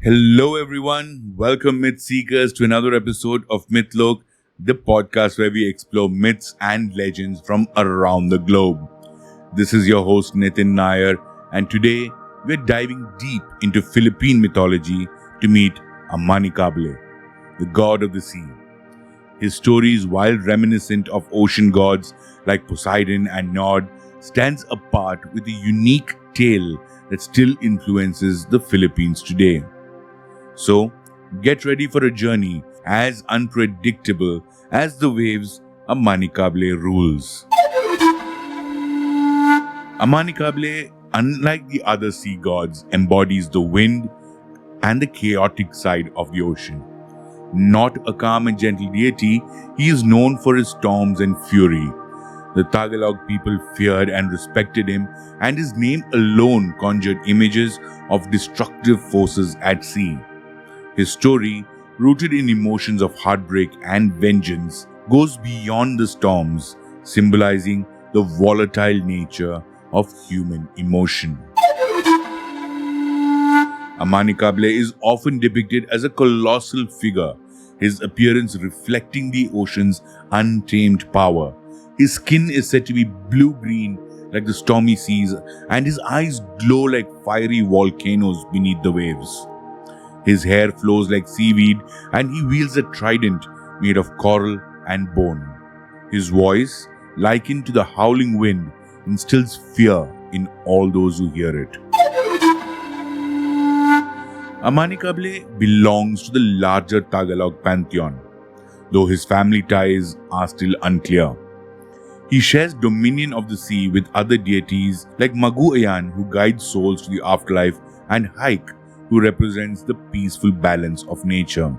Hello, everyone. Welcome, myth seekers, to another episode of Mythlok, the podcast where we explore myths and legends from around the globe. This is your host, Nitin Nair, and today we're diving deep into Philippine mythology to meet Amanikable, the god of the sea. His stories, while reminiscent of ocean gods like Poseidon and Nod, stands apart with a unique tale that still influences the Philippines today. So, get ready for a journey as unpredictable as the waves Amanikable rules. Amanikable, unlike the other sea gods, embodies the wind and the chaotic side of the ocean. Not a calm and gentle deity, he is known for his storms and fury. The Tagalog people feared and respected him, and his name alone conjured images of destructive forces at sea. His story, rooted in emotions of heartbreak and vengeance, goes beyond the storms, symbolizing the volatile nature of human emotion. Amanikable is often depicted as a colossal figure, his appearance reflecting the ocean's untamed power. His skin is said to be blue-green like the stormy seas, and his eyes glow like fiery volcanoes beneath the waves. His hair flows like seaweed, and he wields a trident made of coral and bone. His voice, likened to the howling wind, instills fear in all those who hear it. Amanikable belongs to the larger Tagalog pantheon, though his family ties are still unclear. He shares dominion of the sea with other deities like Maguayan, who guides souls to the afterlife, and Haik, who represents the peaceful balance of nature.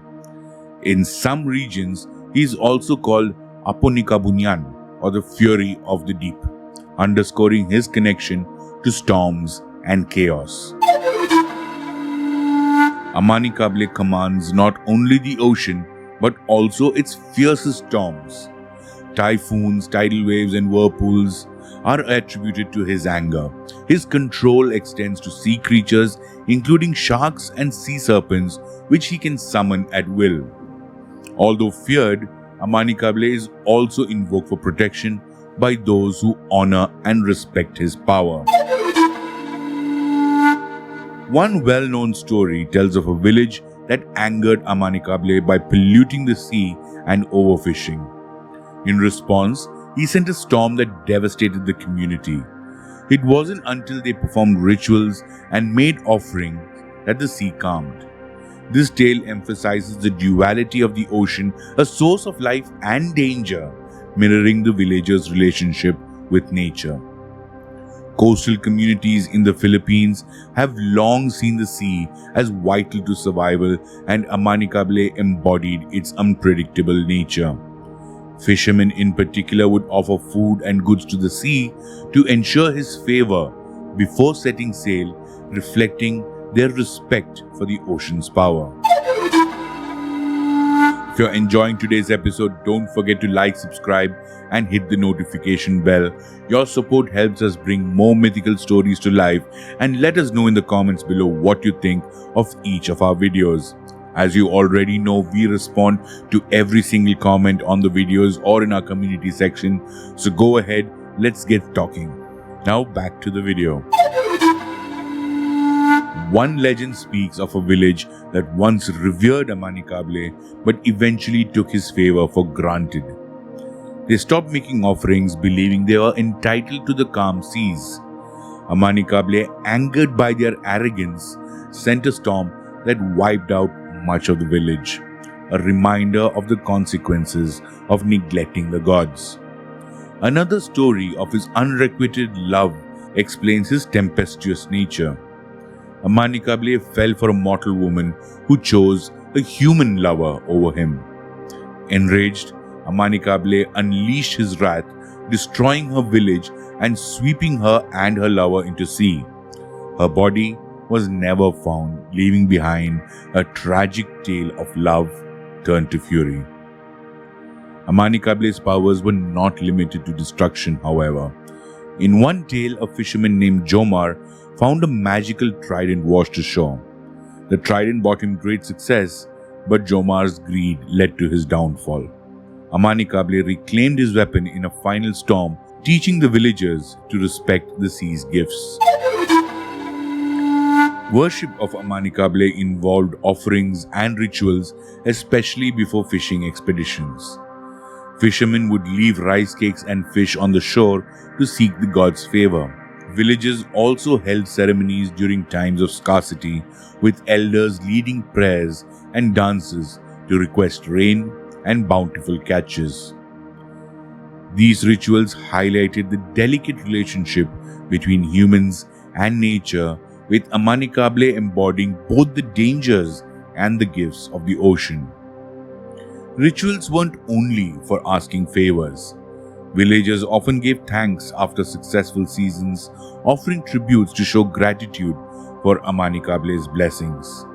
In some regions, he is also called Aponikabunyan, or the fury of the deep, underscoring his connection to storms and chaos. Amanikable commands not only the ocean, but also its fiercest storms. Typhoons, tidal waves, and whirlpools are attributed to his anger. His control extends to sea creatures, including sharks and sea serpents, which he can summon at will. Although feared, Amanikable is also invoked for protection by those who honor and respect his power. One well-known story tells of a village that angered Amanikable by polluting the sea and overfishing. In response, he sent a storm that devastated the community. It wasn't until they performed rituals and made offerings that the sea calmed. This tale emphasizes the duality of the ocean, a source of life and danger, mirroring the villagers' relationship with nature. Coastal communities in the Philippines have long seen the sea as vital to survival, and Amanikable embodied its unpredictable nature. Fishermen in particular would offer food and goods to the sea to ensure his favor before setting sail, reflecting their respect for the ocean's power. If you're enjoying today's episode, don't forget to like, subscribe, and hit the notification bell. Your support helps us bring more mythical stories to life, and let us know in the comments below what you think of each of our videos. As you already know, we respond to every single comment on the videos or in our community section. So go ahead, let's get talking. Now back to the video. One legend speaks of a village that once revered Amanikable but eventually took his favor for granted. They stopped making offerings, believing they were entitled to the calm seas. Amanikable, angered by their arrogance, sent a storm that wiped out much of the village, a reminder of the consequences of neglecting the gods. Another story of his unrequited love explains his tempestuous nature. Amanikable fell for a mortal woman who chose a human lover over him. Enraged, Amanikable unleashed his wrath, destroying her village and sweeping her and her lover into sea. Her body was never found, leaving behind a tragic tale of love turned to fury. Amanikable's powers were not limited to destruction, however. In one tale, a fisherman named Jomar found a magical trident washed ashore. The trident brought him great success, but Jomar's greed led to his downfall. Amani Kable reclaimed his weapon in a final storm, teaching the villagers to respect the sea's gifts. Worship of Amani Kable involved offerings and rituals, especially before fishing expeditions. Fishermen would leave rice cakes and fish on the shore to seek the god's favor. Villages also held ceremonies during times of scarcity, with elders leading prayers and dances to request rain and bountiful catches. These rituals highlighted the delicate relationship between humans and nature, with Amani Kable embodying both the dangers and the gifts of the ocean. Rituals weren't only for asking favors. Villagers often gave thanks after successful seasons, offering tributes to show gratitude for Amani Kable's blessings.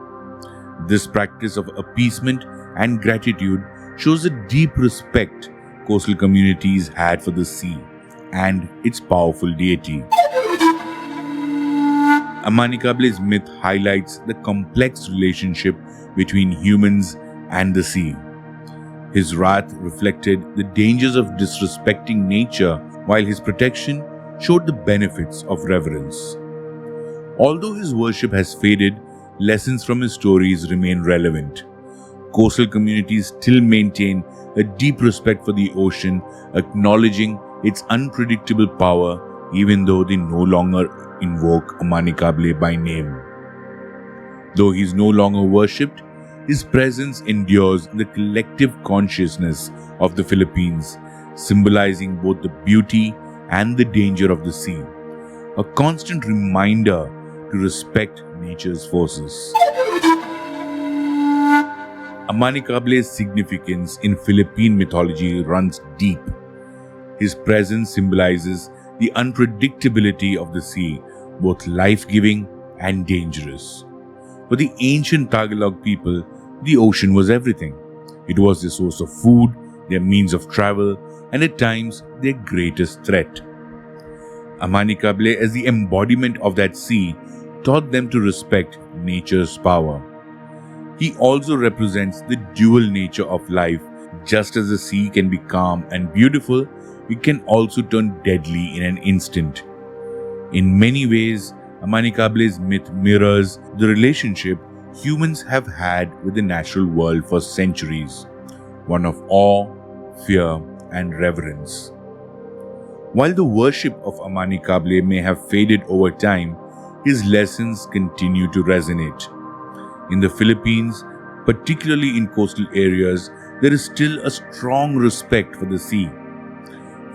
This practice of appeasement and gratitude shows a deep respect coastal communities had for the sea and its powerful deity. Amani Kable's myth highlights the complex relationship between humans and the sea. His wrath reflected the dangers of disrespecting nature, while his protection showed the benefits of reverence. Although his worship has faded, lessons from his stories remain relevant. Coastal communities still maintain a deep respect for the ocean, acknowledging its unpredictable power even though they no longer invoke Amani Kable by name. Though he is no longer worshipped, his presence endures in the collective consciousness of the Philippines, symbolizing both the beauty and the danger of the sea, a constant reminder to respect nature's forces. Amani Kable's significance in Philippine mythology runs deep. His presence symbolizes the unpredictability of the sea, both life-giving and dangerous. For the ancient Tagalog people, the ocean was everything. It was their source of food, their means of travel, and at times their greatest threat. Amani Kable, as the embodiment of that sea, taught them to respect nature's power. He also represents the dual nature of life. Just as the sea can be calm and beautiful, it can also turn deadly in an instant. In many ways, Amani Kable's myth mirrors the relationship humans have had with the natural world for centuries, one of awe, fear, and reverence. While the worship of Amani Kable may have faded over time, his lessons continue to resonate. In the Philippines, particularly in coastal areas, there is still a strong respect for the sea.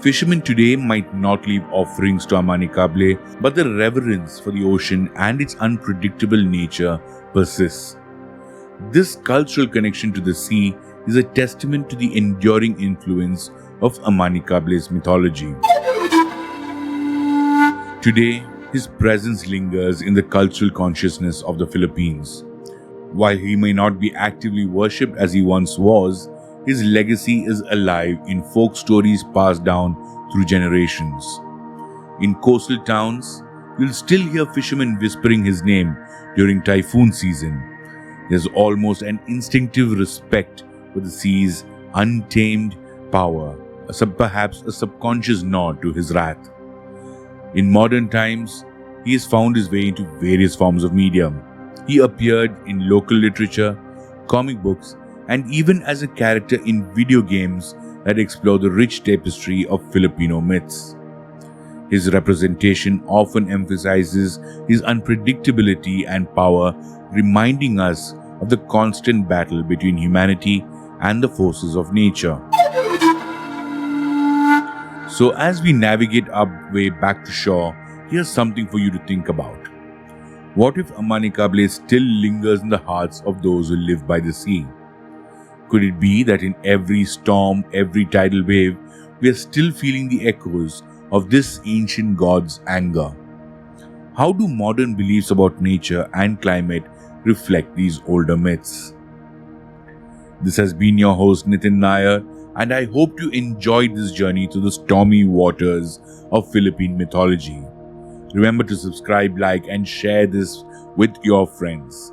Fishermen today might not leave offerings to Amani Kable, but the reverence for the ocean and its unpredictable nature persists. This cultural connection to the sea is a testament to the enduring influence of Amani Kable's mythology. Today, his presence lingers in the cultural consciousness of the Philippines. While he may not be actively worshipped as he once was, his legacy is alive in folk stories passed down through generations. In coastal towns, you'll still hear fishermen whispering his name during typhoon season. There's almost an instinctive respect for the sea's untamed power, perhaps a subconscious nod to his wrath. In modern times, he has found his way into various forms of media. He appeared in local literature, comic books, and even as a character in video games that explore the rich tapestry of Filipino myths. His representation often emphasizes his unpredictability and power, reminding us of the constant battle between humanity and the forces of nature. So as we navigate our way back to shore, here's something for you to think about. What if Amani Kable still lingers in the hearts of those who live by the sea? Could it be that in every storm, every tidal wave, we are still feeling the echoes of this ancient god's anger? How do modern beliefs about nature and climate reflect these older myths? This has been your host Nitin Nair, and I hope you enjoyed this journey through the stormy waters of Philippine mythology. Remember to subscribe, like, and share this with your friends.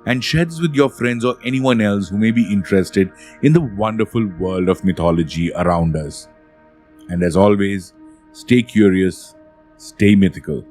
and share this with your friends or anyone else who may be interested in the wonderful world of mythology around us. And as always, stay curious, stay mythical.